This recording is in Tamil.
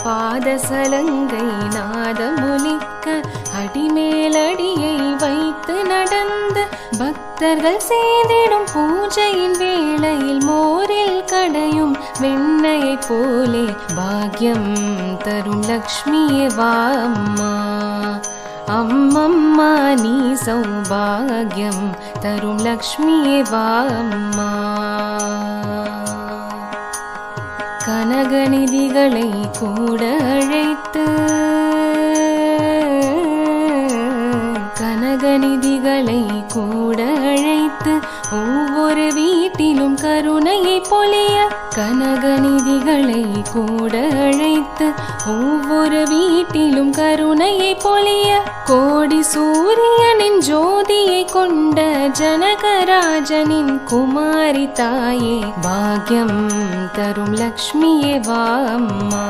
பாதசலங்கை நாதமொலிக்க அடிமேலடியை வைத்து நடந்து பக்தர்கள் செய்திடும் பூஜையின் வேளையில் மோரில் கடையும் வெண்ணையைப் போலே பாக்யம் தரும் லக்ஷ்மியே வா அம்மா. அம்மம்மா நீ சௌபாகியம் தரும் லக்ஷ்மியே வா அம்மா. கனகநிதிகளை கூட அழைத்து கனகநிதிகளை கூட அழைத்து ஒவ்வொரு வீட்டிலும் கருணையை பொழிய கனகநிதிகளை கூட அழைத்து ஒவ்வொரு வீட்டிலும் கருணையை பொழிய கோடி சூரியனின் ஜோதியை கொண்ட ஜனகராஜனின் குமாரி தாயே பாக்யம் தரும் லக்ஷ்மியே வா அம்மா.